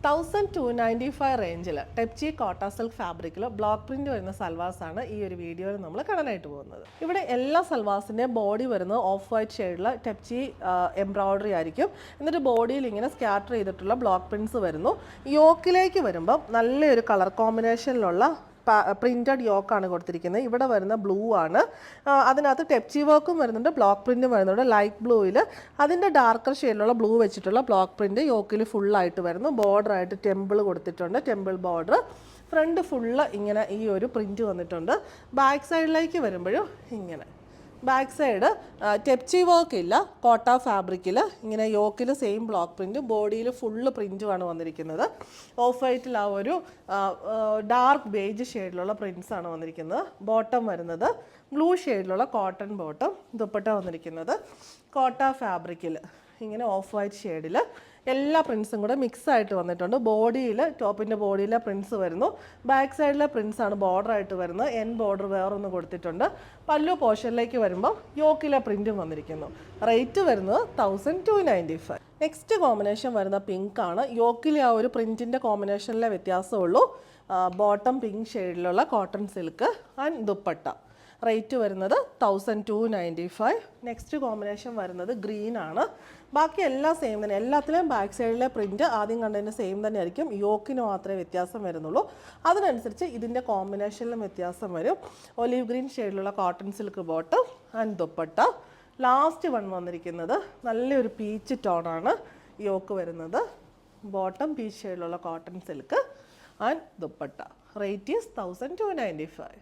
1295 റേഞ്ചിൽ ടെപ്ചി കോട്ട സിൽക്ക് ഫാബ്രിക്കിൽ ബ്ലോക്ക് പ്രിന്റ് വരുന്ന സൽവാസാണ് ഈ ഒരു വീഡിയോയിൽ നമ്മൾ കാണാനായിട്ട് പോകുന്നത്. ഇവിടെ എല്ലാ സൽവാസിൻ്റെയും ബോഡി വരുന്നത് ഓഫ് വൈറ്റ് ഷെയ്ഡിലുള്ള ടെപ്ചി എംബ്രോയ്ഡറി ആയിരിക്കും. എന്നിട്ട് ബോഡിയിൽ ഇങ്ങനെ സ്കാറ്റർ ചെയ്തിട്ടുള്ള ബ്ലോക്ക് പ്രിന്റ്സ് വരുന്നു. യോക്കിലേക്ക് വരുമ്പം നല്ലൊരു കളർ കോമ്പിനേഷനിലുള്ള പ്രിൻറ്റഡ് യോക്കാണ് കൊടുത്തിരിക്കുന്നത്. ഇവിടെ വരുന്ന ബ്ലൂ ആണ്. അതിനകത്ത് ടെപ്ചി വർക്കും വരുന്നുണ്ട്, ബ്ലോക്ക് പ്രിൻറ്റും വരുന്നുണ്ട്. ലൈറ്റ് ബ്ലൂവിൽ അതിൻ്റെ ഡാർക്കർ ഷെയ്ഡിലുള്ള ബ്ലൂ വെച്ചിട്ടുള്ള ബ്ലോക്ക് പ്രിൻറ്റ് യോക്കിൽ ഫുള്ളായിട്ട് വരുന്നു. ബോർഡറായിട്ട് ടെമ്പിൾ കൊടുത്തിട്ടുണ്ട്, ടെമ്പിൾ ബോർഡർ. ഫ്രണ്ട് ഫുള്ള് ഇങ്ങനെ ഈ ഒരു പ്രിൻറ്റ് വന്നിട്ടുണ്ട്. ബാക്ക് സൈഡിലേക്ക് വരുമ്പോഴും ഇങ്ങനെ ബാക്ക് സൈഡ് ടെപ്ചി വർക്ക് ഇല്ല, കോട്ട ഫാബ്രിക്കിൽ ഇങ്ങനെ യോക്കിൽ സെയിം ബ്ലോക്ക് പ്രിൻറ്റും ബോഡിയിൽ ഫുള്ള് പ്രിൻറ്റുമാണ് വന്നിരിക്കുന്നത്. ഓഫ് വൈറ്റിൽ ആ ഒരു ഡാർക്ക് ബേജ് ഷെയ്ഡിലുള്ള പ്രിൻറ്റ്സാണ് വന്നിരിക്കുന്നത്. ബോട്ടം വരുന്നത് ബ്ലൂ ഷെയ്ഡിലുള്ള കോട്ടൺ ബോട്ടം. ദുപ്പട്ട വന്നിരിക്കുന്നത് കോട്ട ഫാബ്രിക്കിൽ ഇങ്ങനെ ഓഫ് വൈറ്റ് ഷെയ്ഡിൽ എല്ലാ പ്രിൻസും കൂടെ മിക്സ് ആയിട്ട് വന്നിട്ടുണ്ട്. ബോഡിയിൽ ടോപ്പിൻ്റെ ബോഡിയിലെ പ്രിൻസ് വരുന്നു. ബാക്ക് സൈഡിലെ പ്രിൻസാണ് ബോർഡറായിട്ട് വരുന്നത്. എൻ ബോർഡർ വേറൊന്ന് കൊടുത്തിട്ടുണ്ട്. പല്ലു പോർഷനിലേക്ക് വരുമ്പോൾ യോക്കിലെ പ്രിൻറ്റും വന്നിരിക്കുന്നു. റേറ്റ് വരുന്നത് 1295. നെക്സ്റ്റ് കോമ്പിനേഷൻ വരുന്ന പിങ്ക് ആണ്. യോക്കിലെ ആ ഒരു പ്രിൻറ്റിൻ്റെ കോമ്പിനേഷനിലെ വ്യത്യാസമുള്ളൂ. ബോട്ടം പിങ്ക് ഷെയ്ഡിലുള്ള cotton silk and dupatta. Rate വരുന്നത് 1295. നെക്സ്റ്റ് കോമ്പിനേഷൻ വരുന്നത് ഗ്രീൻ ആണ്. ബാക്കി എല്ലാം സെയിം തന്നെ. എല്ലാത്തിലെയും ബാക്ക് സൈഡിലെ പ്രിൻറ്റ് ആദ്യം കണ്ടതിന് സെയിം തന്നെ ആയിരിക്കും. യോക്കിന് മാത്രമേ വ്യത്യാസം വരുന്നുള്ളൂ. അതിനനുസരിച്ച് ഇതിൻ്റെ കോമ്പിനേഷനിലും വ്യത്യാസം വരും. ഒലീവ് ഗ്രീൻ ഷെയ്ഡിലുള്ള cotton silk bottom and dupatta. Last one വന്നിരിക്കുന്നത് നല്ലൊരു പീച്ച് ടോണാണ്. യോക്ക് വരുന്നത് ബോട്ടം പീച്ച് ഷെയ്ഡിലുള്ള cotton silk and dupatta. Rate is 1295.